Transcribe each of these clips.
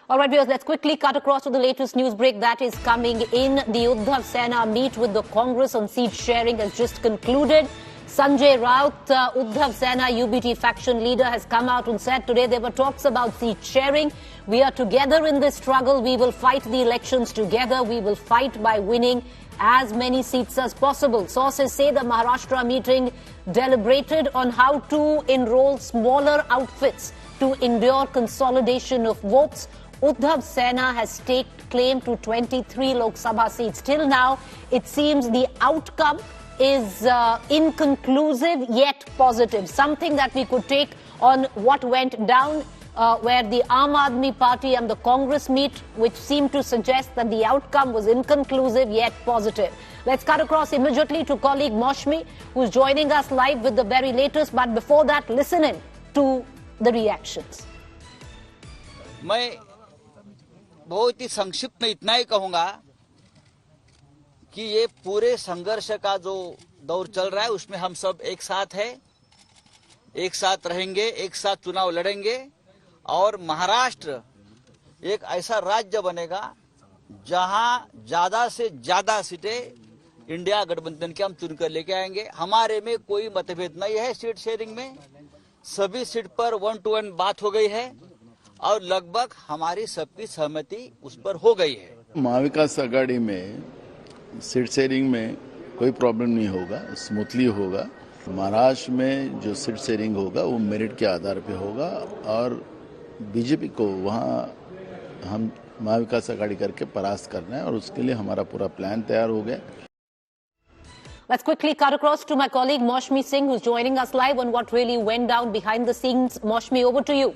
All right, viewers, let's quickly cut across to the latest news break that is coming in. The Uddhav Sena meet with the Congress on seat sharing has just concluded. Sanjay Raut, Uddhav Sena UBT faction leader, has come out and said today there were talks about seat sharing. We are together in this struggle. We will fight the elections together. We will fight by winning as many seats as possible. Sources say the Maharashtra meeting deliberated on how to enroll smaller outfits to endure consolidation of votes. Uddhav Sena has staked claim to 23 Lok Sabha seats. Till now, it seems the outcome is inconclusive yet positive. Something that we could take on what went down where the Aadmi party and the Congress meet, which seemed to suggest that the outcome was inconclusive yet positive. Let's cut across immediately to colleague Maushmi, who's joining us live with the very latest. But before that, listen in to the reactions. मैं बहुत ही संक्षिप्त में इतना ही कहूंगा कि ये पूरे संघर्ष का जो दौर चल रहा है उसमें हम सब एक साथ हैं, एक साथ रहेंगे, एक साथ चुनाव लड़ेंगे और महाराष्ट्र एक ऐसा राज्य बनेगा जहां ज्यादा से ज्यादा सीटें इंडिया गठबंधन के हम चुनकर लेके आएंगे। हमारे में कोई मतभेद नहीं है सीट शेयरिंग में, सभी सीट पर 1 to 1 बात हो गई है और लगभग हमारी सबकी सहमति उस पर हो गई है। महाविकास आघाड़ी में सीट शेयरिंग में कोई प्रॉब्लम नहीं होगा, स्मूथली होगा। महाराष्ट्र में जो सीट शेयरिंग होगा वो मेरिट के आधार पे होगा और बीजेपी को वहाँ हम महाविकास आघाड़ी करके परास्त करना है और उसके लिए हमारा पूरा प्लान तैयार हो गया। Let's quickly cut across to my colleague Maushmi Singh, who's joining us live on what really went down behind the scenes. Maushmi, over to you.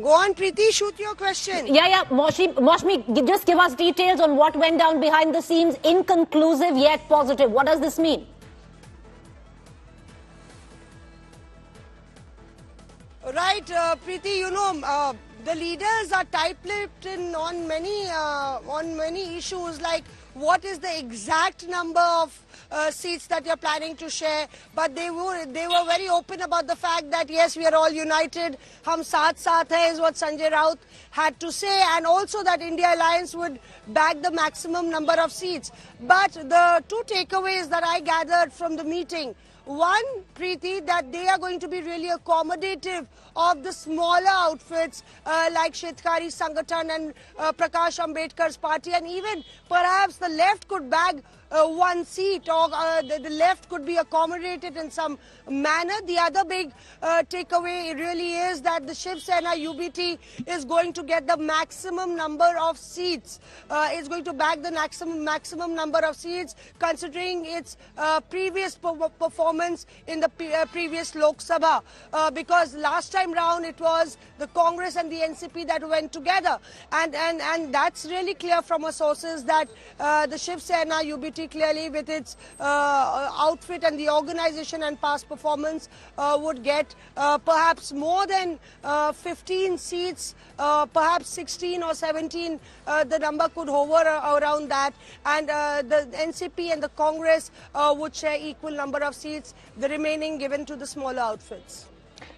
Go on, Preeti, shoot your question. Yeah. Maushmi, just give us details on what went down behind the scenes. Inconclusive yet positive. What does this mean? Right, Preeti, you know, the leaders are tight-lipped on many issues like what is the exact number of seats that you're planning to share, but they were very open about the fact that yes, we are all united, hum saath hai is what Sanjay Raut had to say, and also that India Alliance would back the maximum number of seats. But the two takeaways that I gathered from the meeting: one, Preeti, that they are going to be really accommodative of the smaller outfits like Shetkari Sangathan and Prakash Ambedkar's party, and even perhaps the left could bag one seat, or the left could be accommodated in some manner. The other big takeaway really is that the Shiv Sena UBT is going to get the maximum number of seats. It's going to bag the maximum number of seats, considering its previous performance in the previous Lok Sabha. Because last time round it was the Congress and the NCP that went together, and that's really clear from our sources that the Shiv Sena UBT clearly with its outfit and the organization and past performance would get perhaps more than 15 seats, perhaps 16 or 17, the number could hover around that, and the NCP and the Congress would share equal number of seats, the remaining given to the smaller outfits.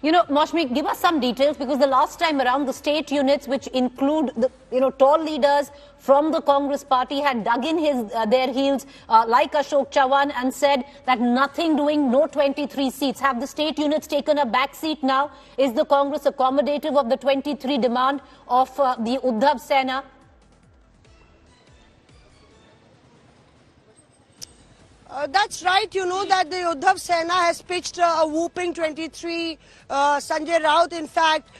You know, Maushmi, give us some details, because the last time around the state units, which include the tall leaders from the Congress party, had dug in their heels like Ashok Chavan and said that nothing doing, no 23 seats. Have the state units taken a back seat now? Is the Congress accommodative of the 23 demand of the Uddhav Sena? That's right. You know that the Uddhav Sena has pitched a whooping 23. Sanjay Raut, in fact,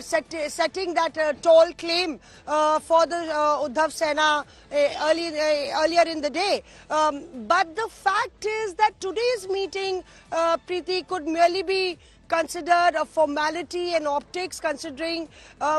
setting that tall claim for the Uddhav Sena earlier in the day. But the fact is that today's meeting, Preeti, could merely be considered a formality and optics, considering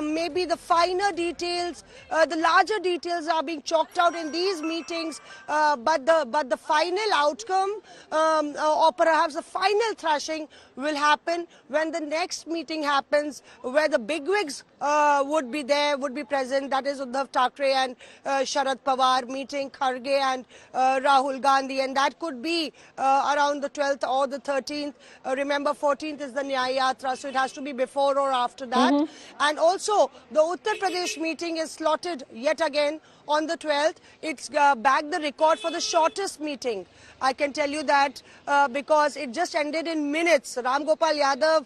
maybe the finer details, the larger details are being chalked out in these meetings, but the final outcome or perhaps the final thrashing will happen when the next meeting happens, where the bigwigs would be there, would be present. That is Uddhav Thackeray and Sharad Pawar meeting Kharge and Rahul Gandhi, and that could be around the 12th or the 13th. Remember, 14th is the Nyaya Yatra, so it has to be before or after that. And also, the Uttar Pradesh meeting is slotted yet again on the 12th. It's back the record for the shortest meeting. I can tell you that because it just ended in minutes. Ram Gopal Yadav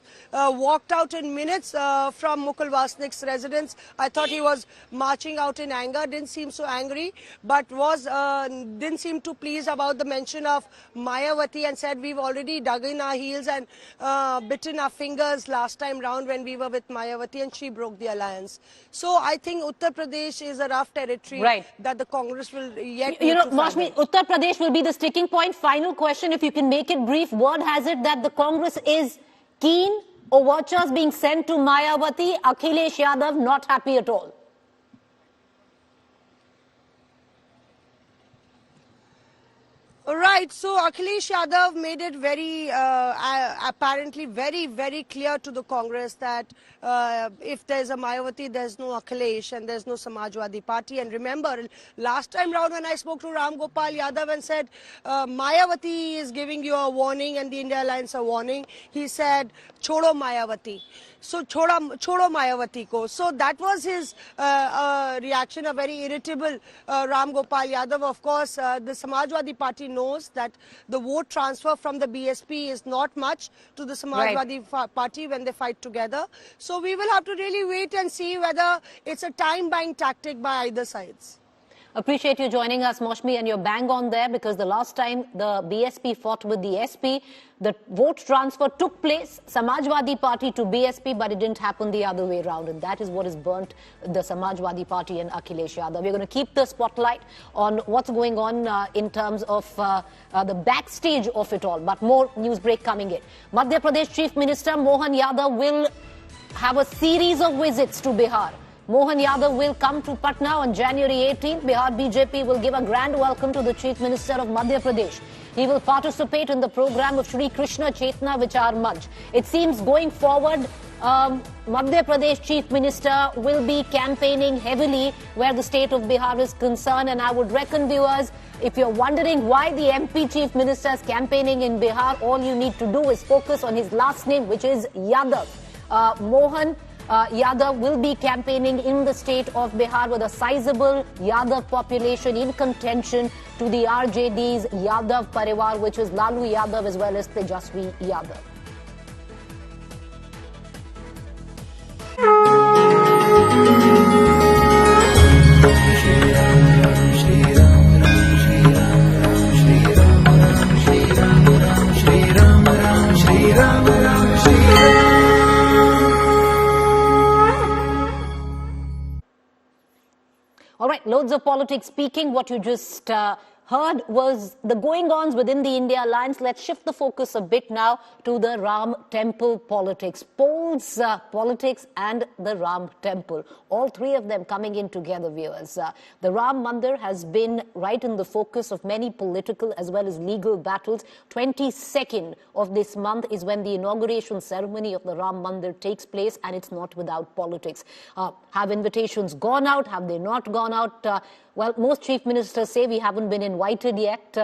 walked out in minutes from Mukul Vasnik's residence. I thought he was marching out in anger. Didn't seem so angry, but didn't seem too pleased about the mention of Mayawati, and said we've already dug in our heels and bitten our fingers last time round when we were with Mayawati and she broke the alliance. So I think Uttar Pradesh is a rough territory that the Congress will yet Mashmi, Uttar Pradesh will be the sticking point. Final question, if you can make it brief. Word has it that the Congress is keen, overtures being sent to Mayawati, Akhilesh Yadav not happy at all. Right, so Akhilesh Yadav made it very, apparently very clear to the Congress that if there's a Mayawati, there's no Akhilesh and there's no Samajwadi Party. And remember, last time round when I spoke to Ram Gopal Yadav and said, Mayawati is giving you a warning and the India Alliance a warning, he said, Chodo Mayawati. So, Chodo Mayawati ko. So, that was his reaction, a very irritable Ram Gopal Yadav. Of course, the Samajwadi Party knows that the vote transfer from the BSP is not much to the Samajwadi Party when they fight together. So, we will have to really wait and see whether it's a time-buying tactic by either sides. Appreciate you joining us, Moshmi, and you're bang on there, because the last time the BSP fought with the SP, the vote transfer took place, Samajwadi Party to BSP, but it didn't happen the other way around, and that is what has burnt the Samajwadi Party and Akhilesh Yadav. We're going to keep the spotlight on what's going on in terms of the backstage of it all, but more news break coming in. Madhya Pradesh Chief Minister Mohan Yadav will have a series of visits to Bihar. Mohan Yadav will come to Patna on January 18th. Bihar BJP will give a grand welcome to the Chief Minister of Madhya Pradesh. He will participate in the program of Shri Krishna Chetna Vichar Manch. It seems going forward, Madhya Pradesh Chief Minister will be campaigning heavily where the state of Bihar is concerned. And I would reckon, viewers, if you're wondering why the MP Chief Minister is campaigning in Bihar, all you need to do is focus on his last name, which is Yadav. Mohan Yadav will be campaigning in the state of Bihar with a sizable Yadav population in contention to the RJD's Yadav Parivar, which is Lalu Yadav as well as Tejasvi Yadav. All right, loads of politics speaking. What you just heard was the goings-ons within the India Alliance. Let's shift the focus a bit now to the Ram Temple politics. Polls, politics and the Ram Temple. All three of them coming in together, viewers. The Ram Mandir has been right in the focus of many political as well as legal battles. 22nd of this month is when the inauguration ceremony of the Ram Mandir takes place, and it's not without politics. Have invitations gone out? Have they not gone out? Well, most chief ministers say we haven't been invited yet.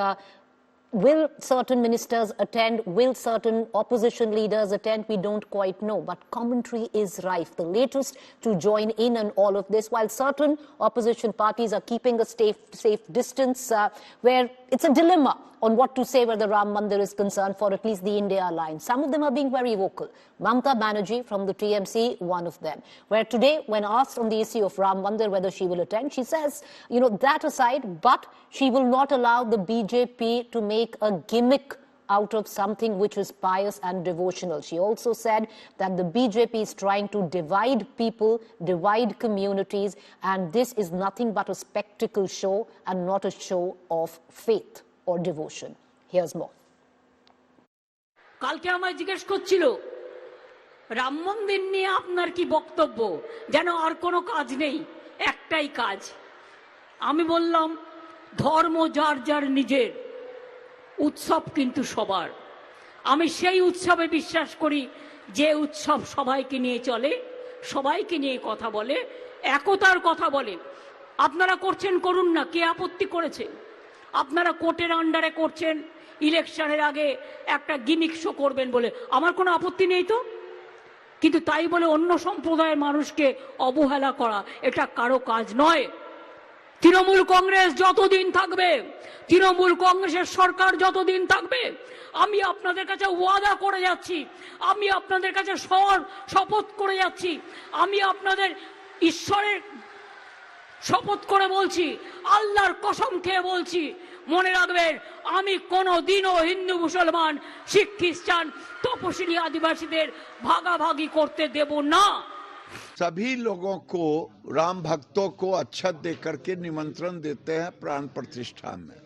Will certain ministers attend? Will certain opposition leaders attend? We don't quite know. But commentary is rife. The latest to join in on all of this, while certain opposition parties are keeping a safe distance, where it's a dilemma on what to say where the Ram Mandir is concerned for at least the India Alliance. Some of them are being very vocal. Mamta Banerjee from the TMC, one of them. Where today, when asked on the issue of Ram Mandir whether she will attend, she says, you know, that aside, but she will not allow the BJP to make a gimmick out of something which is pious and devotional. She also said that the BJP is trying to divide people, divide communities, and this is nothing but a spectacle show and not a show of faith or devotion. Here's more. কালকে আমায় জিজ্ঞেস করছিল রাম মন্দির নিয়ে আপনার কি বক্তব্য, যেন আর কোনো কাজ নেই, একটাই কাজ। আমি বললাম ধর্ম যার যার নিজের, উৎসব কিন্তু সবার। আমি সেই উৎসবে বিশ্বাস করি যে উৎসব সবাইকে নিয়ে চলে, সবাইকে নিয়ে কথা বলে, একতার কথা বলে। আপনারা করছেন, করুন না, কে আপত্তি করেছে? আপনারা কোর্টের আন্ডারে করছেন, ইলেকশনের আগে একটা গিমিক শো করবেন বলে, আমার কোনো আপত্তি নেই তো। কিন্তু তাই বলে অন্য সম্প্রদায়ের মানুষকে অবহেলা করা এটা কারো কাজ নয়। তৃণমূল কংগ্রেস যতদিন থাকবে, তৃণমূল কংগ্রেসের সরকার যতদিন থাকবে, আমি আপনাদের কাছে ওয়াদা করে যাচ্ছি, আমি আপনাদের কাছে শপথ করে যাচ্ছি, আমি আপনাদের ঈশ্বরের শপথ করে বলছি, আল্লাহর কসম খেয়ে বলছি, মনে রাখবেন, আমি কোনোদিনও হিন্দু মুসলমান শিখ খ্রিস্টান তপশিলি আদিবাসীদের ভাগাভাগি করতে দেব না। सभी लोगों को, राम भक्तों को अक्षत दे करके निमंत्रण देते हैं प्राण प्रतिष्ठा में,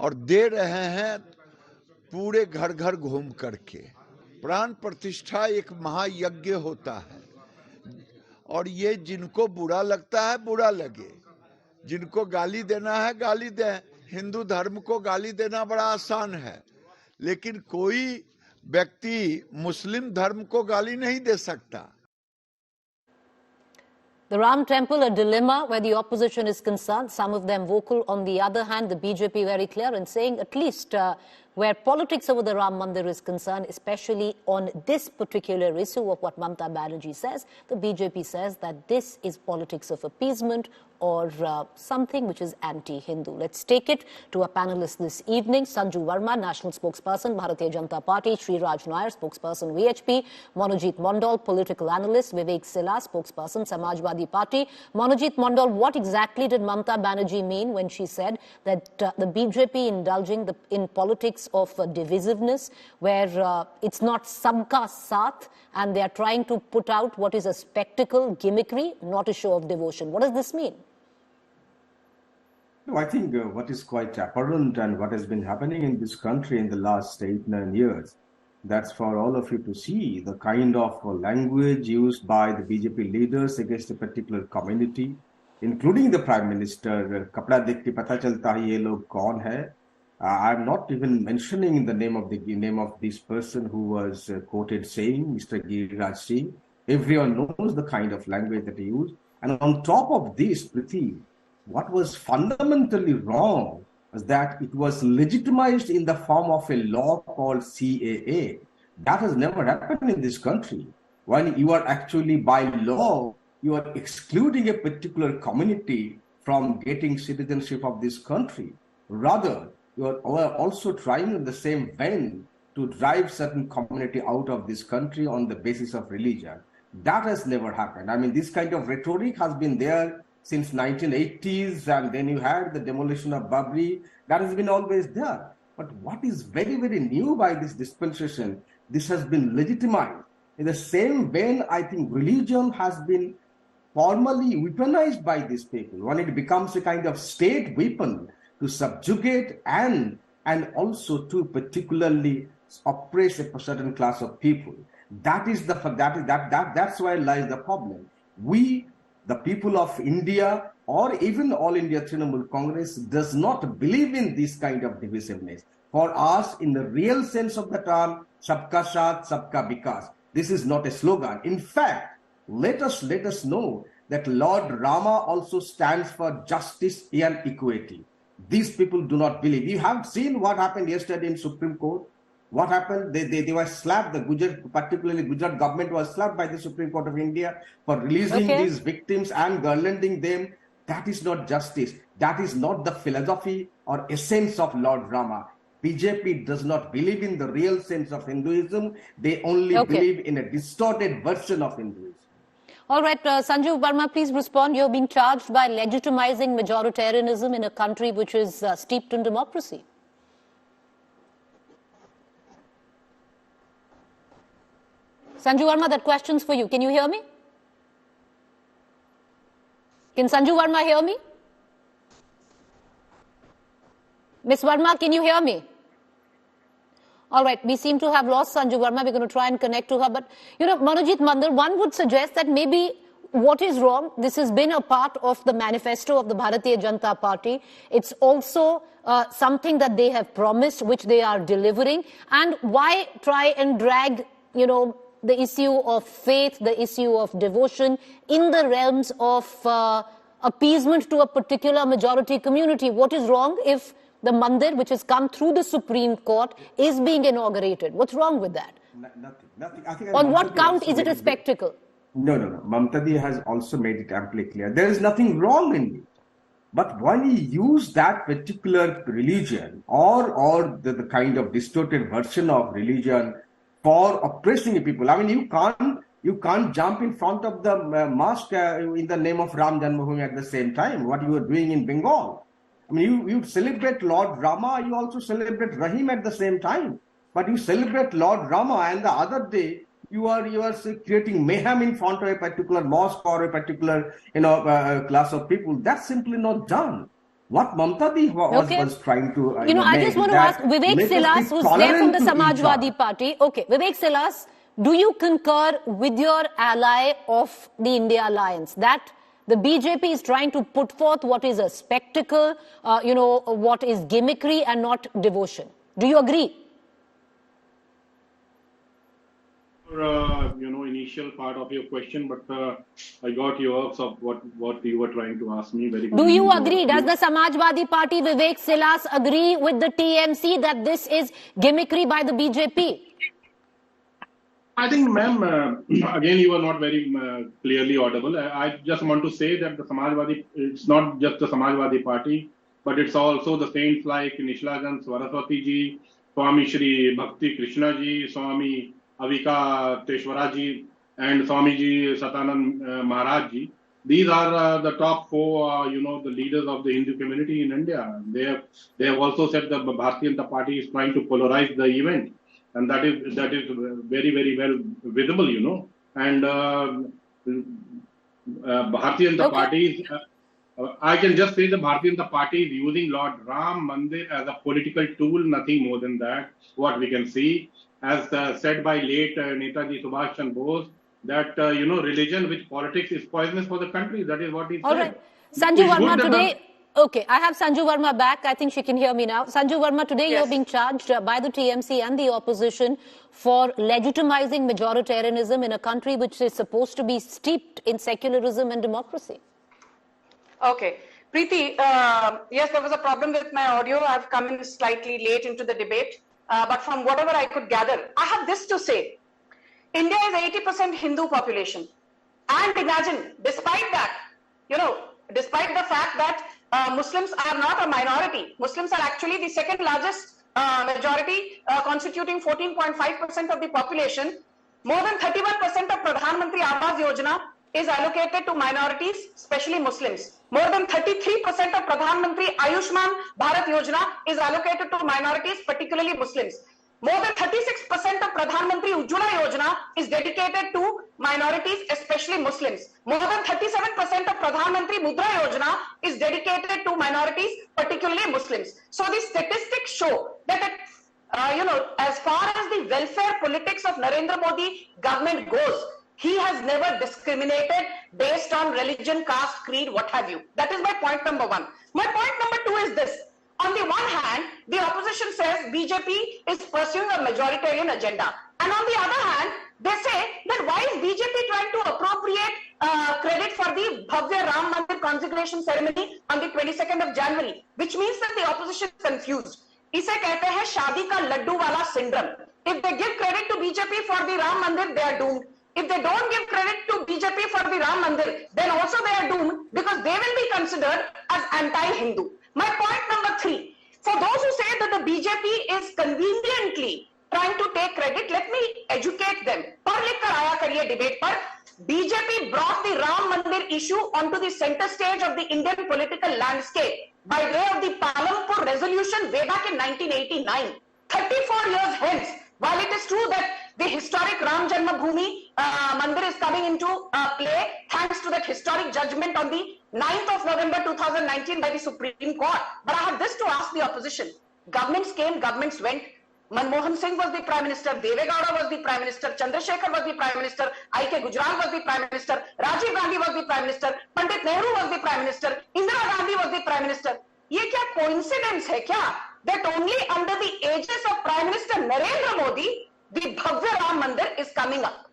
और दे रहे हैं पूरे घर घर घूम करके। प्राण प्रतिष्ठा एक महायज्ञ होता है, और ये जिनको बुरा लगता है बुरा लगे, जिनको गाली देना है गाली दें। हिंदू धर्म को गाली देना बड़ा आसान है, लेकिन कोई व्यक्ति मुस्लिम धर्म को गाली नहीं दे सकता। The Ram Temple, a dilemma where the opposition is concerned, some of them vocal. On the other hand, the BJP very clear in saying, at least where politics over the Ram Mandir is concerned, especially on this particular issue of what Mamata Banerjee says, the BJP says that this is politics of appeasement or something which is anti-Hindu. Let's take it to our panelists this evening. Sanju Verma, National Spokesperson, Bharatiya Janata Party; Sri Raj Nair, Spokesperson, VHP; Monojit Mondal, Political Analyst; Vivek Sela, Spokesperson, Samajwadi Party. Monojit Mondal, what exactly did Mamata Banerjee mean when she said that the BJP indulging in politics of divisiveness, where it's not sabka saath, and they are trying to put out what is a spectacle, gimmickry, not a show of devotion? What does this mean? No, I think what is quite apparent and what has been happening in this country in the last 8-9 years, that's for all of you to see the kind of language used by the BJP leaders against a particular community, including the Prime Minister. Kapda dekh ke pata chalta hai ye log kaun hai. I'm not even mentioning the name of this person who was quoted saying, Mr. Giriraj Singh. Everyone knows the kind of language that he used. And on top of this, Priti, what was fundamentally wrong was that it was legitimized in the form of a law called CAA. That has never happened in this country. When you are actually, by law, you are excluding a particular community from getting citizenship of this country. Rather, you are also trying in the same vein to drive certain community out of this country on the basis of religion. That has never happened. I mean, this kind of rhetoric has been there since 1980s, and then you had the demolition of Babri. That has been always there. But what is very, very new by this dispensation, this has been legitimized. In the same vein, I think religion has been formally weaponized by these people. When it becomes a kind of state weapon to subjugate and also to particularly oppress a certain class of people, that's where lies the problem. We, the people of India, or even All India Trinamool Congress, does not believe in this kind of divisiveness. For us, in the real sense of the term, sabka saath, sabka vikas, this is not a slogan. In fact, let us know that Lord Rama also stands for justice and equity. These people do not believe. You have seen what happened yesterday in Supreme Court. What happened? They were slapped. The particularly Gujarat government was slapped by the Supreme Court of India for releasing these victims and garlanding them. That is not justice. That is not the philosophy or essence of Lord Rama. BJP does not believe in the real sense of Hinduism. They only believe in a distorted version of Hinduism. All right, Sanjay Verma, please respond. You're being charged by legitimizing majoritarianism in a country which is steeped in democracy. Sanju Verma, that question's for you. Can you hear me? Can Sanju Verma hear me? Ms. Verma, can you hear me? All right, we seem to have lost Sanju Verma. We're going to try and connect to her. But, you know, Monojit Mondal, one would suggest that maybe what is wrong, this has been a part of the manifesto of the Bharatiya Janata Party. It's also something that they have promised, which they are delivering. And why try and drag, you know, the issue of faith, the issue of devotion in the realms of appeasement to a particular majority community. What is wrong if the mandir, which has come through the Supreme Court, is being inaugurated? What's wrong with that? Nothing. I think On what count is it a spectacle? No. Mamta Di has also made it amply clear. There is nothing wrong in it. But when you use that particular religion or the kind of distorted version of religion for oppressing people, I mean, you can't jump in front of the mosque in the name of Ram Janmabhoomi at the same time. What you are doing in Bengal. I mean, you celebrate Lord Rama, you also celebrate Rahim at the same time. But you celebrate Lord Rama and the other day you are creating mayhem in front of a particular mosque or a particular class of people. That's simply not done. What Mamta Di was trying to I just want to ask Vivek Silas, who's there from the Samajwadi Party. Okay, Vivek Silas, do you concur with your ally of the India Alliance that the BJP is trying to put forth what is a spectacle, what is gimmickry and not devotion? Do you agree? Initial part of your question, but I got yours of what you were trying to ask me. Very good. Do you agree? Does the Samajwadi Party, Vivek Silas, agree with the TMC that this is gimmickry by the BJP? I think, ma'am, again, you are not very clearly audible. I just want to say that the Samajwadi, it's not just the Samajwadi Party, but it's also the saints like Nishlagan Saraswati ji, Swami Shri Bhakti Krishna ji, Swami Avika Teshwara ji, and Swami ji Satanand Maharaj ji. These are the top four, the leaders of the Hindu community in India. They have also said that the Bharatiya Janata Party is trying to polarize the event. And that is very, very well visible, And Bharatiya Janata Party is, I can just say the Bharatiya Janata Party is using Lord Ram Mandir as a political tool, nothing more than that. What we can see, as said by late Netaji Subhash Chandra Bose, that, religion with politics is poisonous for the country. That is what he said. All right. Sanju Verma today... Okay, I have Sanju Verma back. I think she can hear me now. Sanju Verma, today you're being charged by the TMC and the opposition for legitimizing majoritarianism in a country which is supposed to be steeped in secularism and democracy. Okay. Preeti, yes, there was a problem with my audio. I've come in slightly late into the debate. But from whatever I could gather, I have this to say. India is 80% Hindu population. And imagine, despite that, despite the fact that Muslims are not a minority. Muslims are actually the second largest majority, constituting 14.5% of the population. More than 31% of Pradhan Mantri Awas Yojana is allocated to minorities, especially Muslims. More than 33% of Pradhan Mantri Ayushman Bharat Yojana is allocated to minorities, particularly Muslims. More than 36% of Pradhan Mantri Ujjwala Yojana is dedicated to minorities, especially Muslims. More than 37% of Pradhan Mantri Mudra Yojana is dedicated to minorities, particularly Muslims. So the statistics show that, as far as the welfare politics of Narendra Modi government goes, he has never discriminated based on religion, caste, creed, what have you. That is my point number one. My point number two is this. On the one hand, the opposition says BJP is pursuing a majoritarian agenda. And on the other hand, they say that why is BJP trying to appropriate credit for the Bhavya Ram Mandir consecration ceremony on the 22nd of January, which means that the opposition is confused. इसे कहते हैं शादी का लड्डू वाला syndrome. If they give credit to BJP for the Ram Mandir, they are doomed. If they don't give credit to BJP for the Ram Mandir, then also they are doomed because they will be considered as anti-Hindu. My point number three, for those who say that the BJP is conveniently trying to take credit, let me educate them. पढ़ लिख कर आया करिए debate पर. BJP brought the Ram Mandir issue onto the center stage of the Indian political landscape by way of the Palampur resolution way back in 1989. 34 years hence, while it is true that the historic Ram Janmabhoomi Mandir is coming into play thanks to that historic judgment on the 9th of November 2019 by the Supreme Court. But I have this to ask the opposition. Governments came, governments went. Manmohan Singh was the Prime Minister, Deve Gowda was the Prime Minister, Chandrasekhar was the Prime Minister, I.K. Gujral was the Prime Minister, Rajiv Gandhi was the Prime Minister, Pandit Nehru was the Prime Minister, Indira Gandhi was the Prime Minister. ये क्या coincidence है क्या? That only under the aegis of Prime Minister Narendra Modi, the Bhavya Ram Mandir is coming up.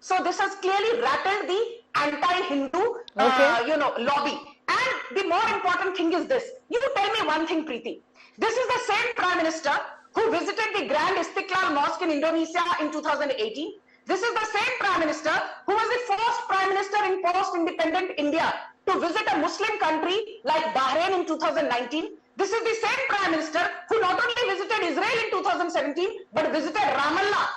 So this has clearly rattled the anti-Hindu, lobby. And the more important thing is this. You tell me one thing, Preeti. This is the same Prime Minister who visited the Grand Istiklal Mosque in Indonesia in 2018. This is the same Prime Minister who was the first Prime Minister in post-independent India to visit a Muslim country like Bahrain in 2019. This is the same Prime Minister who not only visited Israel in 2017, but visited Ramallah,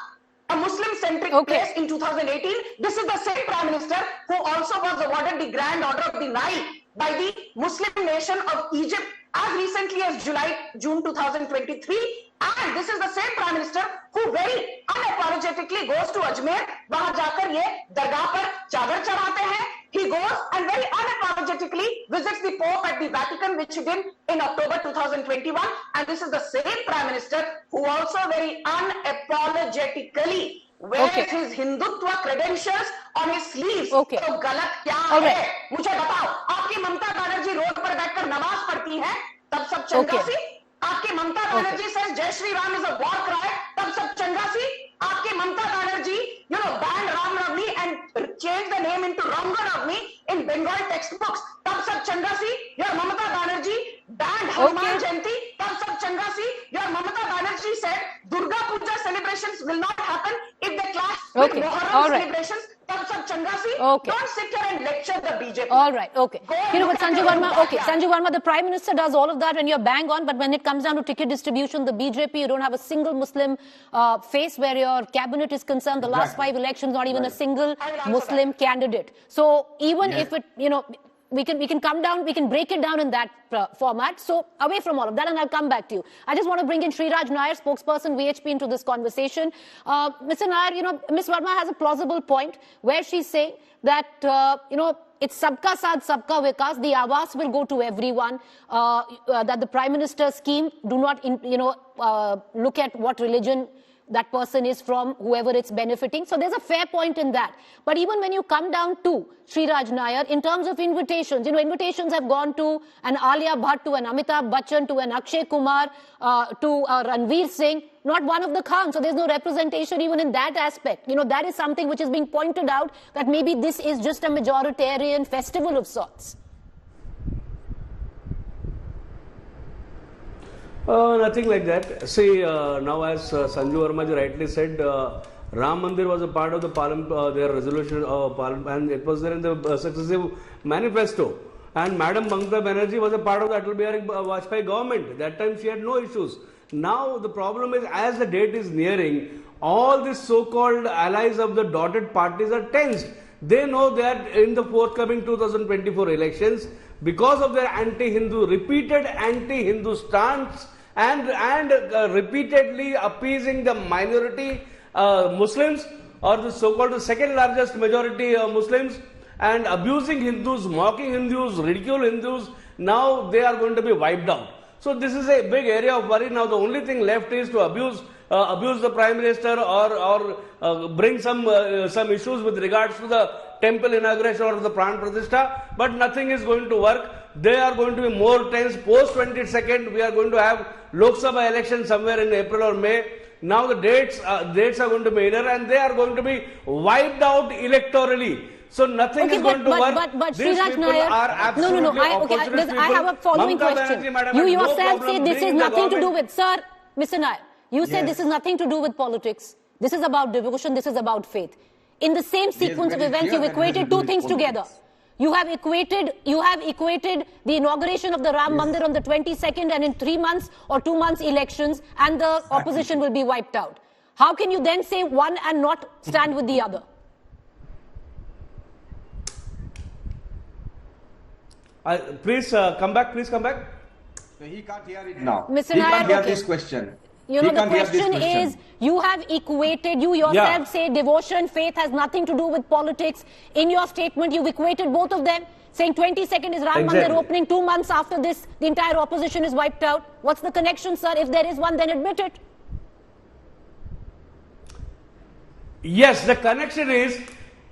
a Muslim-centric place, in 2018. This is the same Prime Minister who also was awarded the Grand Order of the Nile by the Muslim nation of Egypt as recently as June 2023. And this is the same Prime Minister who very unapologetically goes to Ajmer, वहां जाकर ये दरगाह पर चादर चढ़ाते हैं. He goes and very unapologetically visits the Pope at the Vatican, which he did in October 2021. And this is the same Prime Minister who also very unapologetically wears his Hindutva credentials on his sleeves. तो गलत क्या है? मुझे बताओ. आपकी Mamata Banerjee road पर बैठकर नमाज पढ़ती है, तब सब चंगासी. आपकी Mamata Banerjee says Jai Shri Ram is a war cry, तब सब चंगासी. आपकी Mamata Banerjee, banned Ram Navami and changed the name into Ram Navami in Bengal textbooks, तब सब चंगासी. Your Mamata Banerjee banned Hanuman Jayanti, तब सब चंगासी. Your Mamata Banerjee said Durga Puja celebrations will not happen if they clash with Muharram celebrations. Don't sit here and lecture the BJP. All right, but Sanjay Verma, Sanjay Verma, the Prime Minister does all of that and you're bang on, but when it comes down to ticket distribution, the BJP, you don't have a single Muslim face where your cabinet is concerned. The last 5 elections, not even a single Muslim candidate. So even if it, we can come down, we can break it down in that format. So away from all of that, and I'll come back to you. I just want to bring in Sriraj Nair, spokesperson VHP, into this conversation. Mr. Nair, Ms. Verma has a plausible point where she's saying that, it's sabka saath, sabka vikas. The awas will go to everyone. That the Prime Minister's scheme do not, look at what religion that person is from, whoever it's benefiting. So there's a fair point in that. But even when you come down to Sriraj Nair, in terms of invitations, invitations have gone to an Alia Bhatt, to an Amitabh Bachchan, to an Akshay Kumar, to Ranveer Singh, not one of the Khans. So there's no representation even in that aspect. That is something which is being pointed out, that maybe this is just a majoritarian festival of sorts. Nothing like that. See, now as Sanju Verma rightly said, Ram Mandir was a part of the parliament, their resolution, and it was there in the successive manifesto. And Madam Mamata Banerjee was a part of the Atal Bihari Vajpayee government. That time she had no issues. Now the problem is, as the date is nearing, all these so-called allies of the dotted parties are tensed. They know that in the forthcoming 2024 elections, because of their repeated anti-Hindu stance, and repeatedly appeasing the minority Muslims, or the so-called the second largest majority Muslims, and abusing Hindus, mocking Hindus, ridicule Hindus, now they are going to be wiped out. So this is a big area of worry. Now the only thing left is to abuse the Prime Minister, or bring some issues with regards to the temple inauguration or the Pran Pratishtha, but nothing is going to work. They are going to be more tense. Post 22nd, we are going to have Lok Sabha election somewhere in April or May. Now the dates are going to be near, and they are going to be wiped out electorally. So nothing is going to work. But These Sriraj people Nair, are absolutely opportunist people. I have a following Mamata question. Banerjee, madam, You no yourself problem say this is bringing the nothing to do government- with, sir, Mr. Nair, you said this is nothing to do with politics. This is about devotion, this is about faith. In the same sequence of events, you've equated two things together. You have equated the inauguration of the Ram Mandir on the 22nd, and in 3 months or 2 months elections, and the opposition will be wiped out. How can you then say one and not stand with the other? Please come back. He can't hear it now. Mr. He Nair, can't hear this question. The question is, you have equated, you yourself say devotion, faith has nothing to do with politics. In your statement, you've equated both of them, saying 22nd is Ram Mandir opening, 2 months after this, the entire opposition is wiped out. What's the connection, sir? If there is one, then admit it. Yes, the connection is,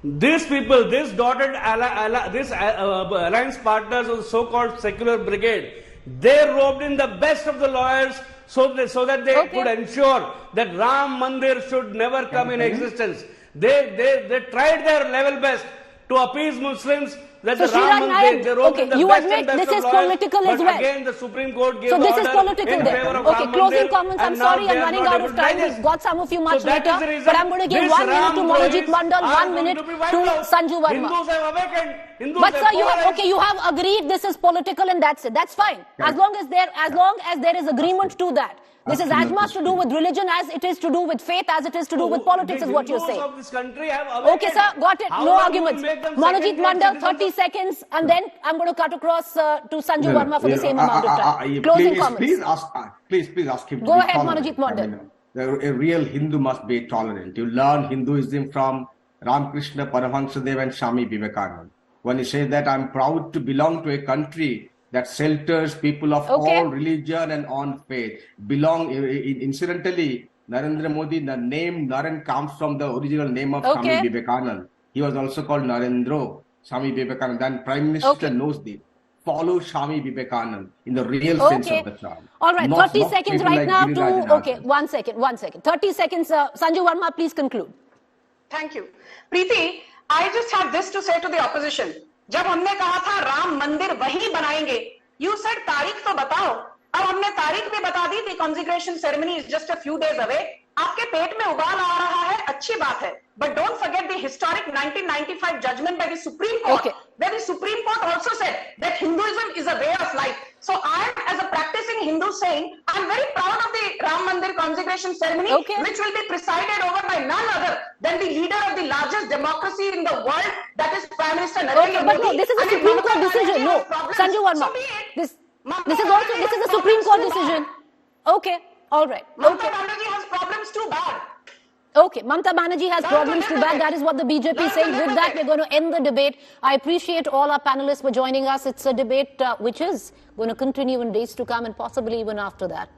these people, this dotted alliance partners of the so-called secular brigade, they roped in the best of the lawyers so that they could ensure that Ram Mandir should never come in existence. They tried their level best to appease Muslims. That So the Ram Mandir, they wrote in the you best admit and best this of is lawyers, political as but well. again the Supreme Court gave So this the is order political in then. favor of Okay, Ram closing Mandir, comments. I'm and now sorry, they I'm are running not out able of to time. digest. We've got some of you much So that later. is the reason But I'm going to give this 1 minute Ram to Manojit Drohis Mandal, are 1 going minute to be to wiped out. Sanju Verma. Hindus have awakened. Hindus But have sir, polarized. you have agreed this is political and that's it. That's fine. As long as there is agreement to that. This is as much to do with religion as it is to do with faith, as it is to do with politics, is what you're saying. Of this country have awakened. Okay, sir, got it. How No long arguments. will make them Manojit second-class Mandal, 30 citizens? seconds, and then I'm going to cut across to Sanju Verma for the same amount of time. Closing comments. Please ask him to Go be ahead, tolerant. Manojit Mandal. I mean, a real Hindu must be tolerant. You learn Hinduism from Ramakrishna Paramahansadev and Swami Vivekananda. When he says that I'm proud to belong to a country that shelters people of all religion and on faith. Incidentally, Narendra Modi, the name Naren comes from the original name of Swami Vivekananda. He was also called Narendra, Swami Vivekananda, and Prime Minister knows this. Follow Swami Vivekananda in the real sense of the term. All right, Not 30 seconds right now Giriraj to... Okay, one second. 30 seconds. Sanju Verma, please conclude. Thank you. Preeti, I just have this to say to the opposition. जब हमने कहा था राम मंदिर वहीं बनाएंगे, you said तारीख तो बताओ. अब हमने तारीख भी बता दी. The consecration ceremony is just a few days away. आपके पेट में उबाल आ रहा है, अच्छी बात है. But don't forget the historic 1995 judgment by the Supreme Court, where the Supreme Court also said that Hinduism is a way of life. So I am, as a practicing Hindu, saying I'm very proud of the Ram Mandir consecration ceremony, which will be presided over by none other than the leader of the largest democracy in the world, that is Prime Minister Narendra Modi. But no, this is a Supreme Court decision. No, Sanju Verma. This is a Supreme Court decision. Okay, all right. Mamata Banerjee has problems too bad. Okay, Mamata Banerjee has problems too bad. That is what the BJP is saying. With that, we're going to end the debate. I appreciate all our panelists for joining us. It's a debate which is going to continue in days to come and possibly even after that.